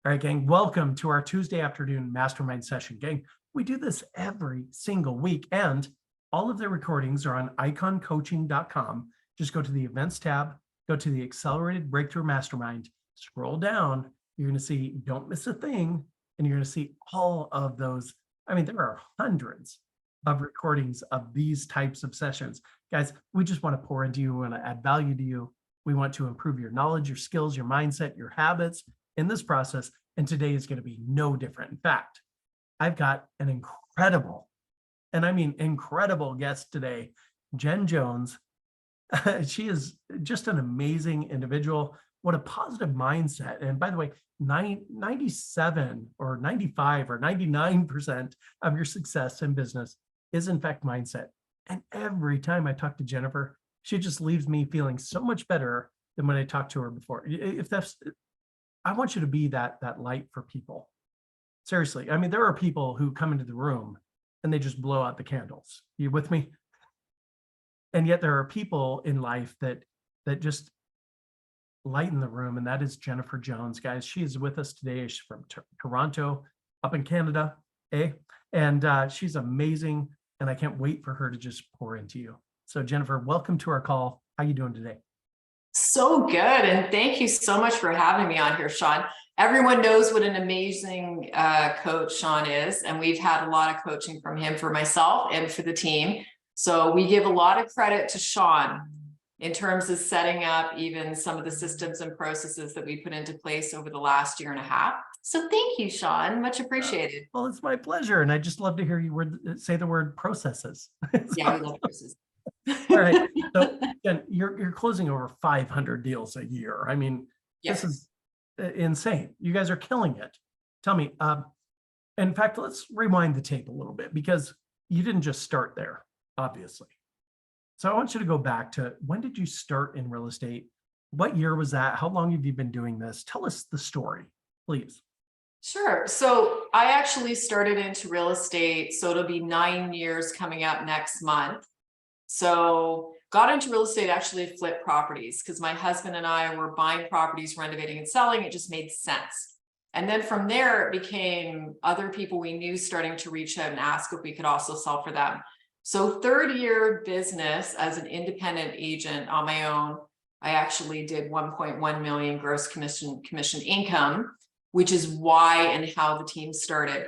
All right, gang, welcome to our Tuesday afternoon mastermind session. Gang, we do this every single week, and all of the recordings are on iconcoaching.com. Just go to the events tab, go to the Accelerated Breakthrough Mastermind, scroll down, you're going to see Don't Miss a Thing, and you're going to see all of those. I mean, there are hundreds of recordings of these types of sessions. Guys, we just want to pour into you, we want to add value to you. We want to improve your knowledge, your skills, your mindset, your habits in this process. And today is going to be no different. In fact, I've got an incredible, and I mean incredible guest today, Jen Jones. She is just an amazing individual. What a positive mindset. And by the way, 97 or 95 or 99% of your success in business is in fact mindset. And every time I talk to Jennifer, she just leaves me feeling so much better than when I talked to her before. I want you to be that light for people. Seriously. I mean, there are people who come into the room and they just blow out the candles. You with me? And yet there are people in life that just lighten the room, and that is Jennifer Jones, guys. She is with us today. She's from Toronto, up in Canada, and she's amazing, and I can't wait for her to just pour into you. So Jennifer, welcome to our call. How are you doing today? So good. And thank you so much for having me on here, Sean. Everyone knows what an amazing coach Sean is. And we've had a lot of coaching from him for myself and for the team. So we give a lot of credit to Sean in terms of setting up even some of the systems and processes that we put into place over the last year and a half. So thank you, Sean. Much appreciated. Well, it's my pleasure. And I just love to hear you say the word processes. Yeah, we love processes. All right. So Jen, you're closing over 500 deals a year. I mean, This is insane. You guys are killing it. Tell me, in fact, let's rewind the tape a little bit, because you didn't just start there, obviously. So I want you to go back to, when did you start in real estate? What year was that? How long have you been doing this? Tell us the story, please. Sure. So I actually started into real estate. So it'll be 9 years coming up next month. So got into real estate, actually flip properties, because my husband and I were buying properties, renovating and selling. It just made sense. And then from there, it became other people we knew starting to reach out and ask if we could also sell for them. So third year business as an independent agent on my own, I actually did 1.1 million gross commission income, which is why and how the team started.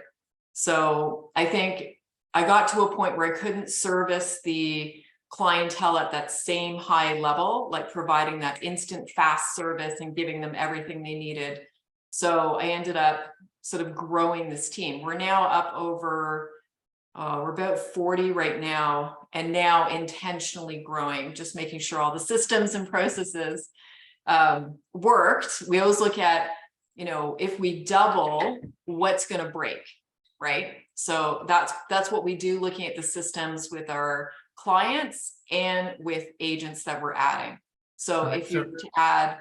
So I think I got to a point where I couldn't service the clientele at that same high level, like providing that instant fast service and giving them everything they needed. So I ended up sort of growing this team. We're now up over, we're about 40 right now, and now intentionally growing, just making sure all the systems and processes worked. We always look at, if we double, what's going to break, right? So that's what we do, looking at the systems with our clients and with agents that we're adding. So if you're to add,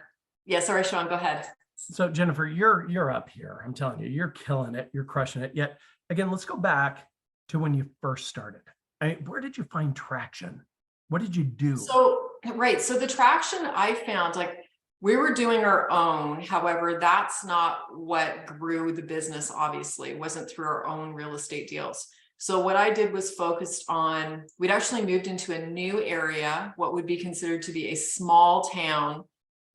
sorry, Sean, go ahead. So Jennifer, you're up here. I'm telling you, you're killing it. You're crushing it. Yet again, let's go back to when you first started. Where did you find traction? What did you do? So the traction I found, like, we were doing our own. However, that's not what grew the business. Obviously, it wasn't through our own real estate deals. So what I did was focused on, we'd actually moved into a new area, what would be considered to be a small town.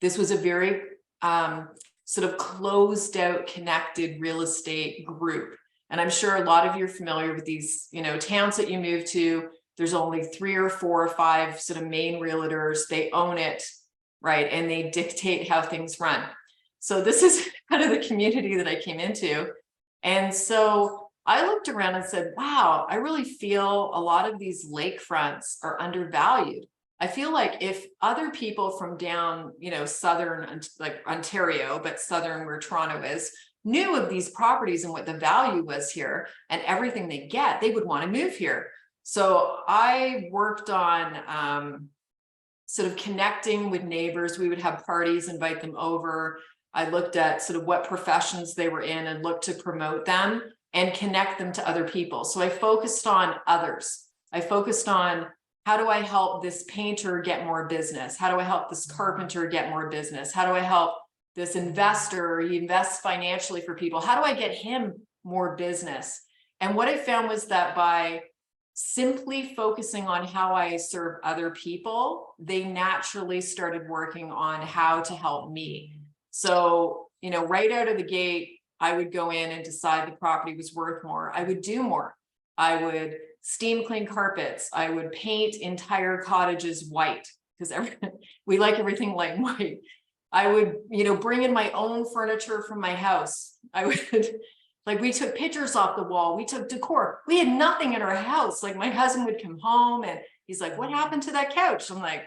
This was a very sort of closed out, connected real estate group. And I'm sure a lot of you are familiar with these, towns that you move to. There's only 3 or 4 or 5 sort of main realtors. They own it, right? And they dictate how things run. So this is kind of the community that I came into. And so I looked around and said, wow, I really feel a lot of these lakefronts are undervalued. I feel like if other people from down, southern, like Ontario, but southern where Toronto is, knew of these properties and what the value was here and everything they get, they would want to move here. So I worked on sort of connecting with neighbors. We would have parties, invite them over. I looked at sort of what professions they were in and looked to promote them and connect them to other people. So I focused on others. I focused on, how do I help this painter get more business? How do I help this carpenter get more business? How do I help this investor, he invests financially for people. How do I get him more business? And what I found was that by simply focusing on how I serve other people, they naturally started working on how to help me. So, you know, right out of the gate, I would go in and decide the property was worth more. I would do more. I would steam clean carpets. I would paint entire cottages white because we like everything like white. I would, you know, bring in my own furniture from my house. I would, like, we took pictures off the wall. We took decor. We had nothing in our house. Like, my husband would come home and he's like, what happened to that couch? I'm like,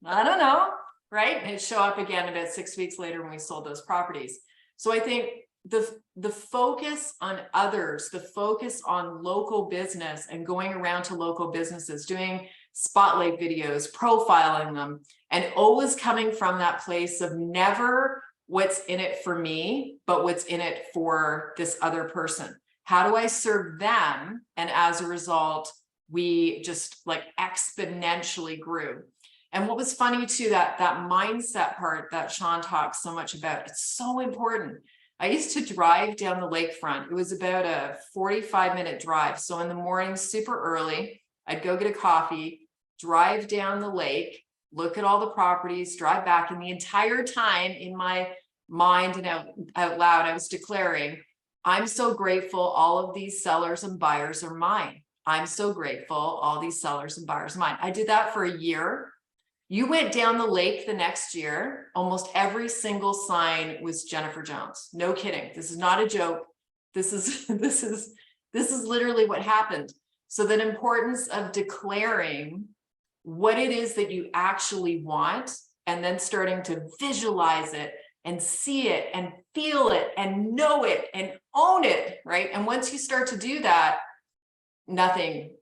I don't know. Right. And it'd show up again about 6 weeks later when we sold those properties. So I think the focus on others, the focus on local business and going around to local businesses, doing spotlight videos, profiling them, and always coming from that place of never what's in it for me, but what's in it for this other person. How do I serve them? And as a result, we just like exponentially grew. And what was funny too, that mindset part that Sean talks so much about, it's so important. I used to drive down the lakefront. It was about a 45-minute drive. So in the morning, super early, I'd go get a coffee, drive down the lake, look at all the properties, drive back. And the entire time in my mind and out loud, I was declaring, I'm so grateful all of these sellers and buyers are mine. I'm so grateful all these sellers and buyers are mine. I did that for a year. You went down the lake the next year, almost every single sign was Jennifer Jones. No kidding. This is not a joke. This is literally what happened. So the importance of declaring what it is that you actually want, and then starting to visualize it and see it and feel it and know it and own it, right? And once you start to do that, nothing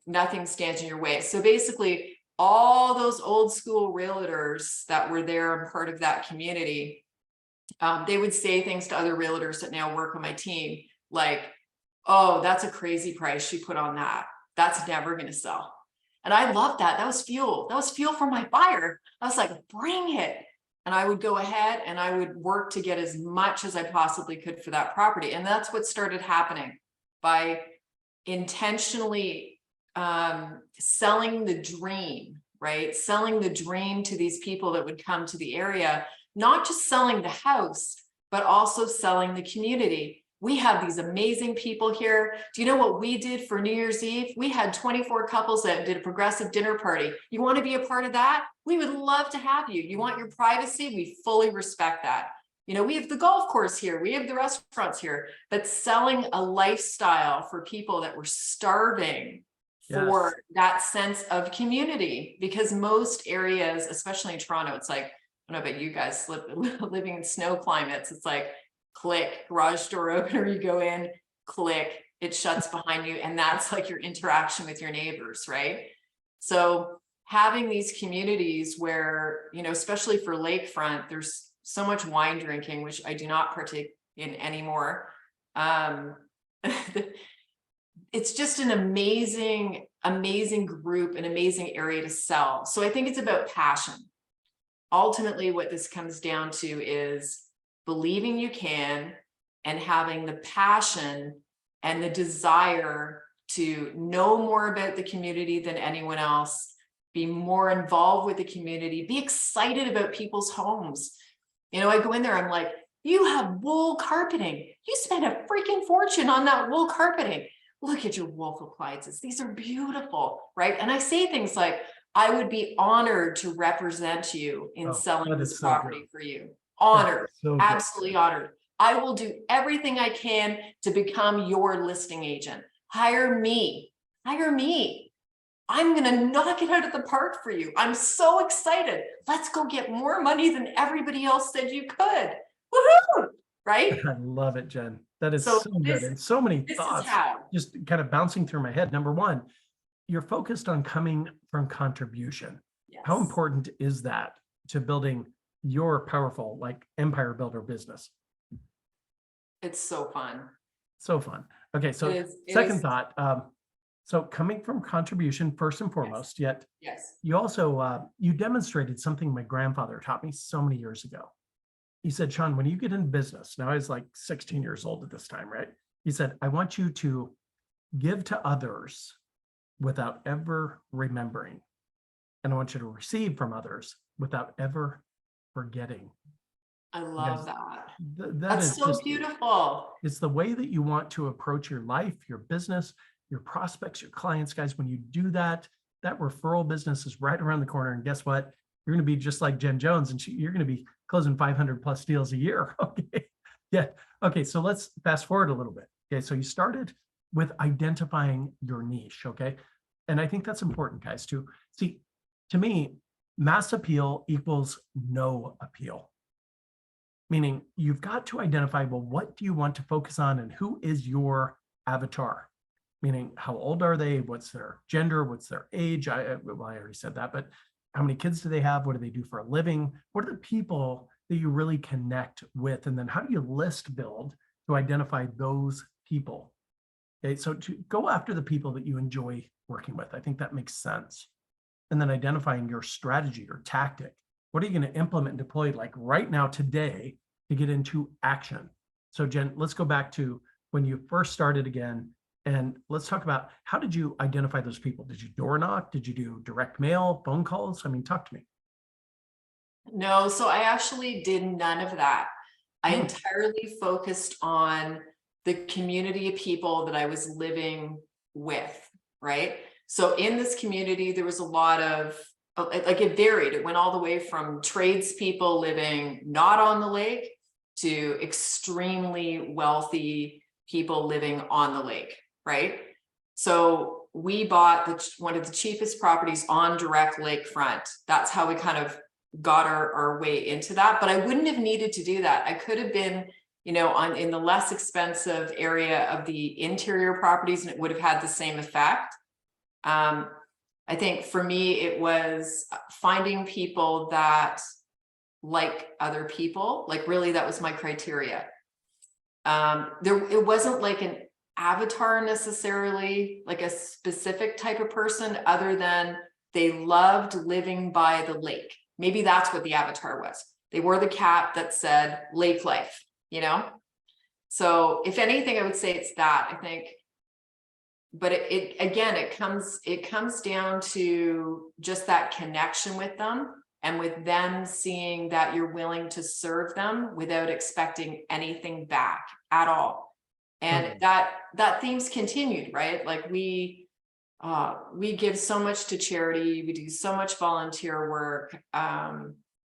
stands in your way. So basically, all those old school realtors that were there and part of that community, they would say things to other realtors that now work on my team, like, oh, that's a crazy price she put on that. That's never going to sell. And I loved that. That was fuel. That was fuel for my buyer. I was like, bring it. And I would go ahead and I would work to get as much as I possibly could for that property. And that's what started happening by intentionally selling the dream, right? Selling the dream to these people that would come to the area, not just selling the house, but also selling the community. We have these amazing people here. Do you know what we did for New Year's Eve? We had 24 couples that did a progressive dinner party. You want to be a part of that? We would love to have you. You want your privacy? We fully respect that. You know, we have the golf course here. We have the restaurants here, but selling a lifestyle for people that were starving for that sense of community, because most areas, especially in Toronto, it's like, I don't know about you guys living in snow climates. It's like, click, garage door opener, you go in, click, it shuts behind you. And that's like your interaction with your neighbors, right? So having these communities where, you know, especially for lakefront, there's so much wine drinking, which I do not partake in anymore. It's just an amazing group, an amazing area to sell. So I think it's about passion. Ultimately, what this comes down to is believing you can and having the passion and the desire to know more about the community than anyone else, be more involved with the community, be excited about people's homes. You know, I go in there, I'm like, you have wool carpeting. You spent a freaking fortune on that wool carpeting. Look at your wool appliances. These are beautiful, right? And I say things like, I would be honored to represent you in selling this property for you. Honored, absolutely honored. I will do everything I can to become your listing agent. Hire me, hire me. I'm going to knock it out of the park for you. I'm so excited. Let's go get more money than everybody else said you could. Woohoo! Right? I love it, Jen. That is so good. And so many thoughts just kind of bouncing through my head. Number one, you're focused on coming from contribution. Yes. How important is that to building your powerful, like, empire builder business? It's so fun. So fun. Okay. So second thought, so coming from contribution first and foremost, yet you also, you demonstrated something my grandfather taught me so many years ago. he said, Sean, when you get in business, now I was like 16 years old at this time, right? He said, I want you to give to others without ever remembering. And I want you to receive from others without ever forgetting. I Because love that. that That's is so just, beautiful. it's the way that you want to approach your life, your business, your prospects, your clients, guys. When you do that, that referral business is right around the corner. And guess what? You're going to be just like Jen Jones, and you're going to be closing 500 plus deals a year. Okay. Yeah. Okay. So let's fast forward a little bit. Okay. So you started with identifying your niche. Okay. And I think that's important, guys, to see. To me, mass appeal equals no appeal. Meaning you've got to identify, well, what do you want to focus on and who is your avatar? Meaning how old are they? What's their gender? What's their age? I already said that, but how many kids do they have? What do they do for a living? What are the people that you really connect with? And then how do you list build to identify those people? Okay, so to go after the people that you enjoy working with, I think that makes sense. And then identifying your strategy or tactic. What are you going to implement and deploy like right now today to get into action? So Jen, let's go back to when you first started again. And let's talk about, how did you identify those people? Did you door knock? Did you do direct mail, phone calls? I mean, talk to me. No, so I actually did none of that. I Hmm. entirely focused on the community of people that I was living with, right? So in this community, there was a lot of, like it varied. It went all the way from tradespeople living not on the lake to extremely wealthy people living on the lake, right? So we bought one of the cheapest properties on direct lakefront. That's how we kind of got our way into that. But I wouldn't have needed to do that. I could have been, in the less expensive area of the interior properties, and it would have had the same effect. I think for me, it was finding people that like other people. Like really, that was my criteria. It wasn't like an avatar necessarily, like a specific type of person, other than they loved living by the lake. Maybe that's what the avatar was. They wore the cap that said lake life, So if anything, I would say it's that, I think. But it comes down to just that connection with them, and with them seeing that you're willing to serve them without expecting anything back at all. And that theme's continued, right? Like we give so much to charity, we do so much volunteer work.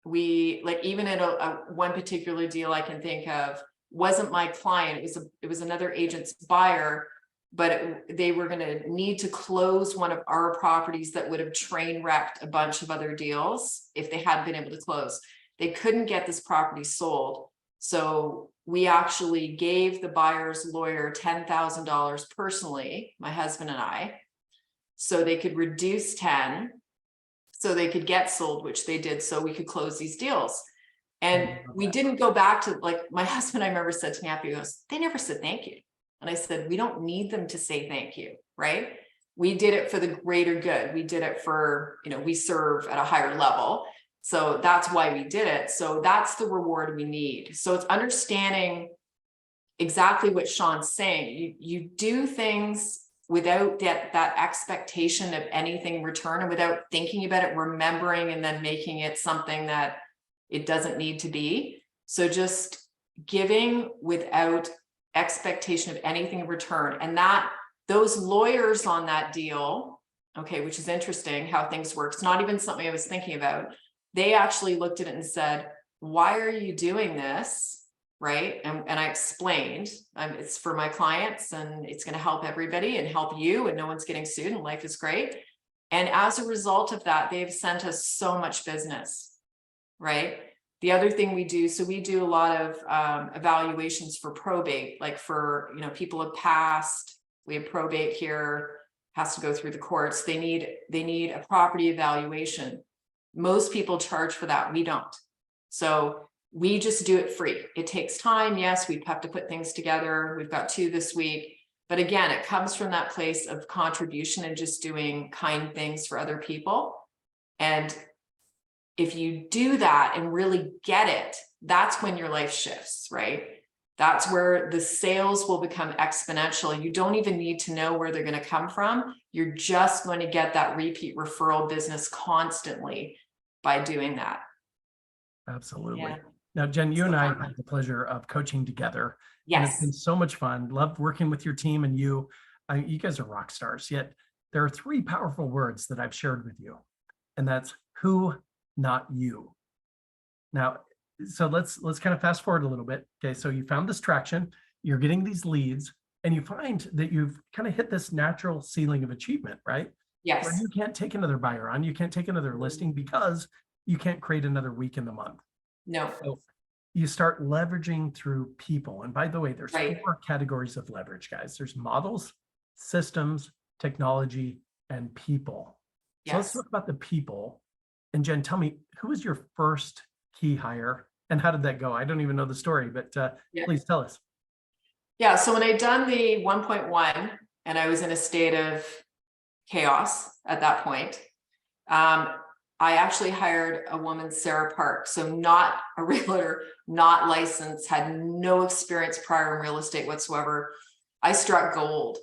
We like, even in a one particular deal I can think of, wasn't my client, it was another agent's buyer, but they were going to need to close one of our properties that would have train wrecked a bunch of other deals if they hadn't been able to close. They couldn't get this property sold. So we actually gave the buyer's lawyer $10,000 personally, my husband and I, so they could reduce 10, so they could get sold, which they did, so we could close these deals. And we didn't go back to, like, my husband, I remember, said to me after, he goes, they never said thank you. And I said, we don't need them to say thank you, right? We did it for the greater good. We did it for, we serve at a higher level. So that's why we did it. So that's the reward we need. So it's understanding exactly what Sean's saying. You do things without that expectation of anything in return, and without thinking about it, remembering, and then making it something that it doesn't need to be. So just giving without expectation of anything in return. And that those lawyers on that deal, okay, which is interesting how things work. It's not even something I was thinking about. They actually looked at it and said, why are you doing this? Right. And I explained, it's for my clients, and it's going to help everybody and help you, and no one's getting sued, and life is great. And as a result of that, they've sent us so much business. Right. The other thing we do, so we do a lot of evaluations for probate, like for, people have passed, we have probate here, has to go through the courts. They need a property evaluation. Most people charge for that. We don't. So we just do it free. It takes time. Yes, we have to put things together. We've got 2 this week. But again, it comes from that place of contribution and just doing kind things for other people. And if you do that and really get it, that's when your life shifts, right? That's where the sales will become exponential. You don't even need to know where they're going to come from. You're just going to get that repeat referral business constantly by doing that. Absolutely. Yeah. Now, Jen, you So and I fun. had the pleasure of coaching together, and it's been Yes. so much fun. Loved working with your team and you. You guys are rock stars. Yet there are three powerful words that I've shared with you, and that's who, not you. Now, so let's kind of fast forward a little bit. Okay, so you found this traction, you're getting these leads, and you find that you've kind of hit this natural ceiling of achievement, right? Where Yes. you can't take another buyer on, you can't take another listing because you can't create another week in the month. No. So you start leveraging through people. And by the way, there's Right. 4 categories of leverage, guys. There's models, systems, technology, and people. So let's Yes. talk about the people. And Jen, tell me, who was your first key hire and how did that go? I don't even know the story, but Yeah. please tell us. Yeah. So when I'd done the 1.1 and I was in a state of chaos at that point, I actually hired a woman, Sarah Park. So not a realtor, not licensed, had no experience prior in real estate whatsoever. I struck gold.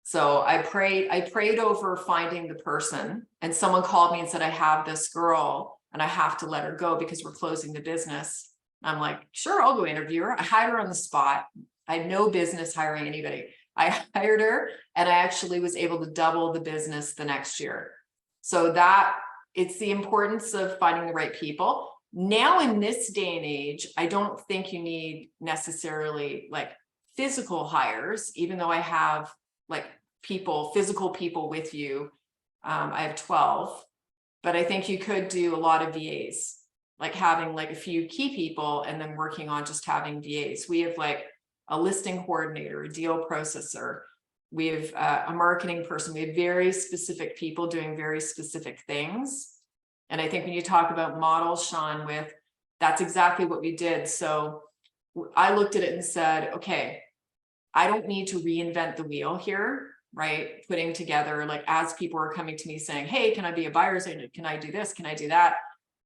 So I prayed over finding the person, and someone called me and said, I have this girl and I have to let her go because we're closing the business. I'm like, sure, I'll go interview her. I hired her on the spot. I had no business hiring anybody. I hired her and I actually was able to double the business the next year. So that it's the importance of finding the right people. Now in this day and age, I don't think you need necessarily like physical hires, even though I have like physical people with you. I have 12, but I think you could do a lot of VAs, like having like a few key people and then working on just having VAs. We have like a listing coordinator, a deal processor. We have a marketing person. We have very specific people doing very specific things. And I think when you talk about models, Sean, that's exactly what we did. So I looked at it and said, okay, I don't need to reinvent the wheel here, right? Putting together, like as people are coming to me saying, hey, can I be a buyer's agent? Can I do this? Can I do that?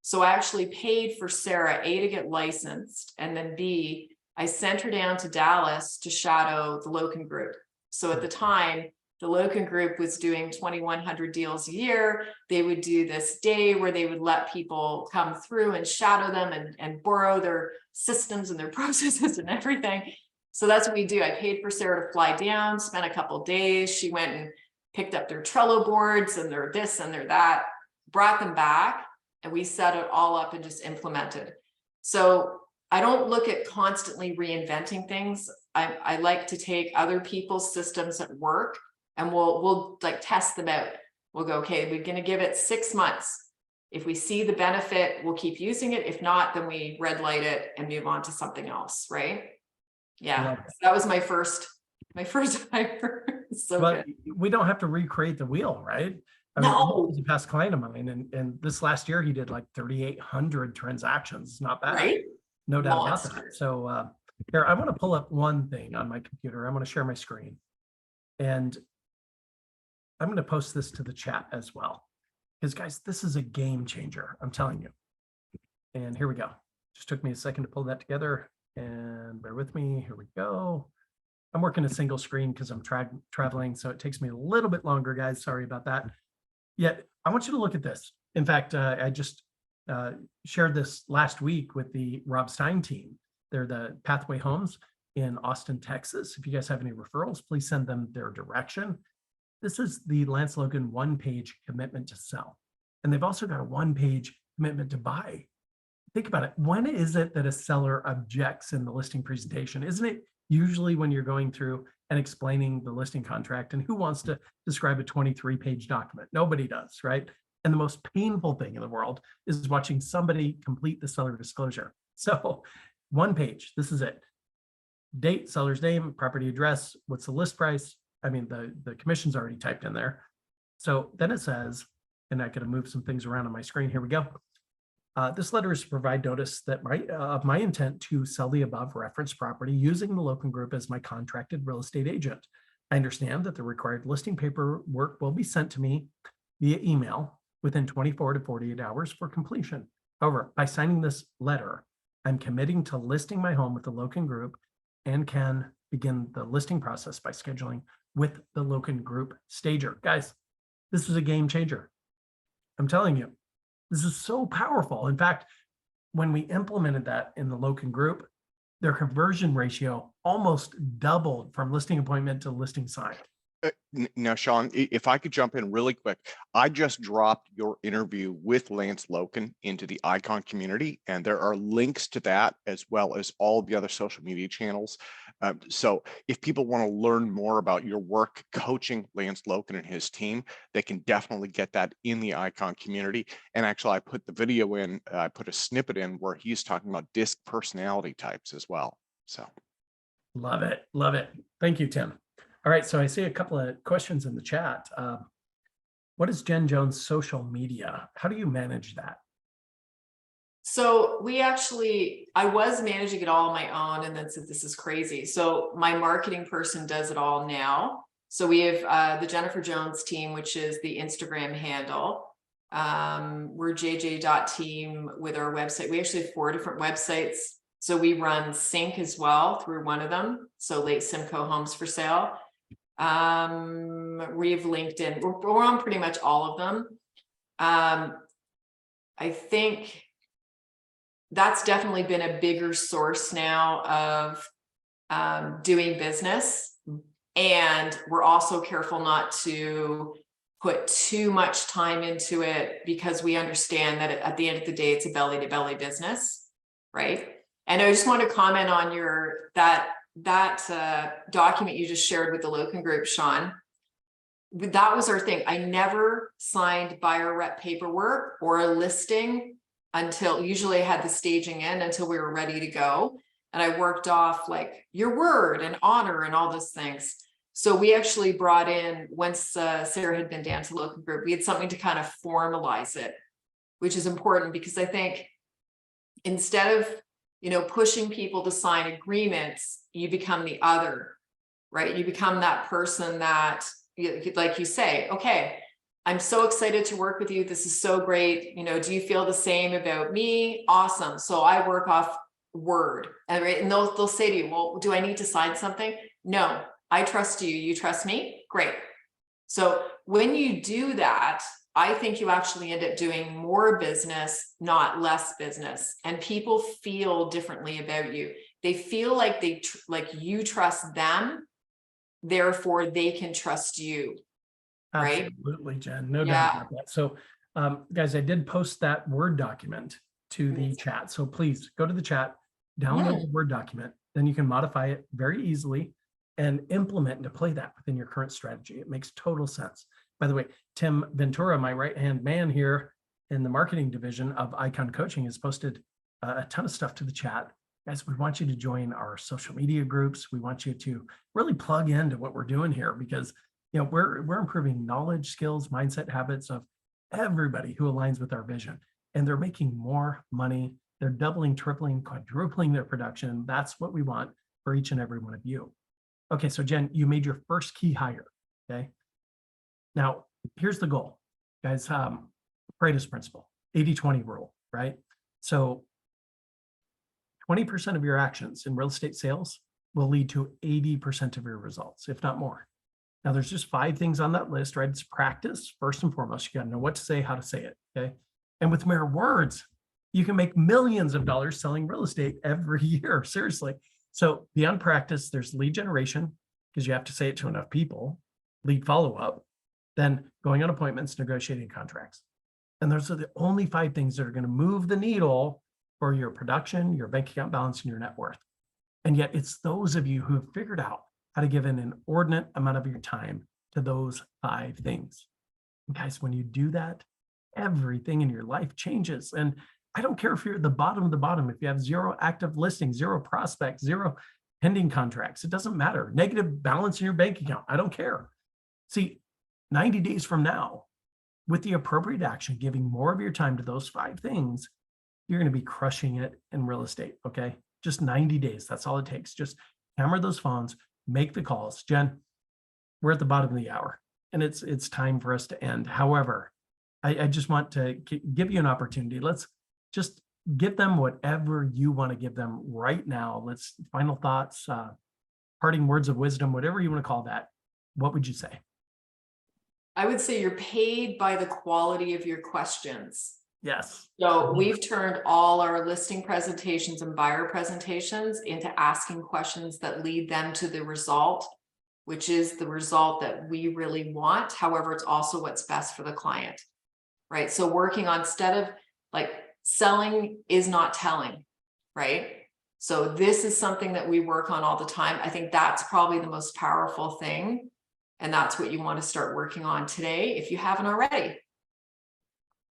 So I actually paid for Sarah, A, to get licensed, and then B, I sent her down to Dallas to shadow the Loken Group. So at the time, the Loken Group was doing 2,100 deals a year. They would do this day where they would let people come through and shadow them and borrow their systems and their processes and everything. So that's what we do. I paid for Sarah to fly down, spent a couple of days. She went and picked up their Trello boards and their this and their that, brought them back, and we set it all up and just implemented. So I don't look at constantly reinventing things. I like to take other people's systems that work and we'll like test them out. We'll go, okay, we're going to give it 6 months. If we see the benefit, we'll keep using it. If not, then we red light it and move on to something else, right? Yeah, so that was my first hire. So But good. we don't have to recreate the wheel, right? I mean, No, he's a past client of mine, and this last year he did like 3,800 transactions. Not bad, right? no doubt about that. Monster. So here, I want to pull up one thing on my computer. I'm going to share my screen, and I'm going to post this to the chat as well, because guys, this is a game changer. I'm telling you. And here we go. Just took me a second to pull that together, and bear with me. Here we go. I'm working a single screen because I'm traveling, so it takes me a little bit longer, guys. Sorry about that. Yet, I want you to look at this. In fact, I just shared this last week with the Rob Stein team. They're the Pathway Homes in Austin, Texas. If you guys have any referrals, please send them their direction. This is the Lance Logan one-page commitment to sell. And they've also got a one-page commitment to buy. Think about it. When is it that a seller objects in the listing presentation? Isn't it usually when you're going through and explaining the listing contract? And who wants to describe a 23-page document? Nobody does, right? And the most painful thing in the world is watching somebody complete the seller disclosure. So one page, this is it. Date, seller's name, property address, what's the list price? I mean, the commission's already typed in there. So then it says, and I could have moved some things around on my screen. Here we go. This letter is to provide notice that my intent to sell the above referenced property using the Loken Group as my contracted real estate agent. I understand that the required listing paperwork will be sent to me via email within 24 to 48 hours for completion. However, by signing this letter, I'm committing to listing my home with the Loken Group and can begin the listing process by scheduling with the Loken Group stager. Guys, this is a game changer. I'm telling you, this is so powerful. In fact, when we implemented that in the Loken Group, their conversion ratio almost doubled from listing appointment to listing signed. Now, Sean, if I could jump in really quick, I just dropped your interview with Lance Loken into the Icon community, and there are links to that as well as all the other social media channels. So if people want to learn more about your work coaching Lance Loken and his team, they can definitely get that in the Icon community. And actually, I put the video in, I put a snippet in where he's talking about DISC personality types as well. So. Love it. Love it. Thank you, Tim. All right, so I see a couple of questions in the chat. What is Jen Jones' social media? How do you manage that? So I was managing it all on my own and then said, this is crazy. So my marketing person does it all now. So we have the Jennifer Jones team, which is the Instagram handle. We're jj.team with our website. We actually have 4 different websites. So we run Sync as well through one of them. So Lake Simcoe Homes for Sale. We have LinkedIn. We're on pretty much all of them. I think that's definitely been a bigger source now of doing business. And we're also careful not to put too much time into it because we understand that at the end of the day, it's a belly to belly business, right? And I just want to comment on that document you just shared with the Loken Group, Sean. That was our thing. I never signed buyer rep paperwork or a listing until usually I had the staging in until we were ready to go. And I worked off like your word and honor and all those things. So we actually brought in, once Sarah had been down to Loken Group, we had something to kind of formalize it, which is important because I think instead of pushing people to sign agreements, you become the other, right? You become that person that, like you say, okay, I'm so excited to work with you. This is so great. Do you feel the same about me? Awesome. So I work off word, and they'll say to you, well, do I need to sign something? No, I trust you. You trust me? Great. So when you do that, I think you actually end up doing more business, not less business. And people feel differently about you. They feel like you trust them, therefore they can trust you. Right? Absolutely, Jen. No doubt about that. So, guys, I did post that Word document to the chat. So please go to the chat, download the Word document, then you can modify it very easily and implement and deploy that within your current strategy. It makes total sense. By the way, Tim Ventura, my right-hand man here in the marketing division of Icon Coaching, has posted a ton of stuff to the chat. Guys, we want you to join our social media groups. We want you to really plug into what we're doing here because we're improving knowledge, skills, mindset, habits of everybody who aligns with our vision. And they're making more money. They're doubling, tripling, quadrupling their production. That's what we want for each and every one of you. Okay, so Jen, you made your first key hire, okay? Now, here's the goal, guys. Pareto principle, 80-20 rule, right? So 20% of your actions in real estate sales will lead to 80% of your results, if not more. Now, there's just 5 things on that list, right? It's practice, first and foremost. You got to know what to say, how to say it, okay? And with mere words, you can make millions of dollars selling real estate every year, seriously. So beyond practice, there's lead generation, because you have to say it to enough people, lead follow-up, then going on appointments, negotiating contracts. And those are the only 5 things that are going to move the needle for your production, your bank account balance, and your net worth. And yet it's those of you who have figured out how to give an inordinate amount of your time to those 5 things. And guys, when you do that, everything in your life changes. And I don't care if you're at the bottom of the bottom, if you have 0 active listings, 0 prospects, 0 pending contracts, it doesn't matter. Negative balance in your bank account, I don't care. See, 90 days from now, with the appropriate action, giving more of your time to those 5 things, you're going to be crushing it in real estate, okay? Just 90 days, that's all it takes. Just hammer those phones, make the calls. Jen, we're at the bottom of the hour and it's time for us to end. However, I just want to give you an opportunity. Let's just give them whatever you want to give them right now. Let's final thoughts, parting words of wisdom, whatever you want to call that. What would you say? I would say you're paid by the quality of your questions. Yes. So we've turned all our listing presentations and buyer presentations into asking questions that lead them to the result, which is the result that we really want. However, it's also what's best for the client, right? So working on, instead of like selling is not telling, right? So this is something that we work on all the time. I think that's probably the most powerful thing. And that's what you want to start working on today if you haven't already.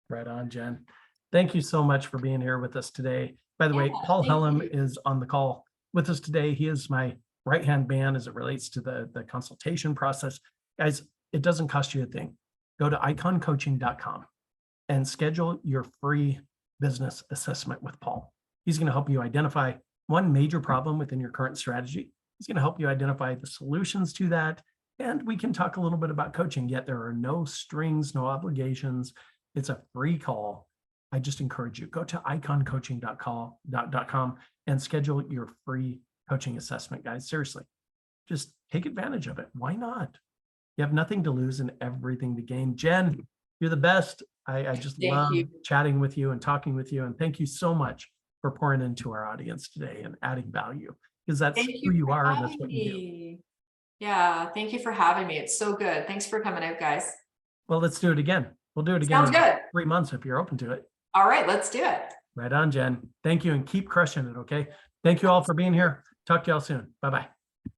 Right on, Jen. Thank you so much for being here with us today. By the way, Paul thank Hellum you. is on the call with us today. He is my right-hand man as it relates to the consultation process. Guys, it doesn't cost you a thing. Go to iconcoaching.com and schedule your free business assessment with Paul. He's going to help you identify one major problem within your current strategy. He's going to help you identify the solutions to that. And we can talk a little bit about coaching, yet there are no strings, no obligations. It's a free call. I just encourage you, go to iconcoaching.com and schedule your free coaching assessment, guys. Seriously, just take advantage of it. Why not? You have nothing to lose and everything to gain. Jen, you're the best. I just Thank love you. chatting with you and talking with you. And thank you so much for pouring into our audience today and adding value, because that's who you are and that's what you do. Yeah, thank you for having me. It's so good. Thanks for coming out, guys. Well, let's do it again. We'll do it again Sounds in good. 3 months if you're open to it. All right, let's do it. Right on, Jen. Thank you and keep crushing it, okay? Thank you all for being here. Talk to y'all soon. Bye-bye.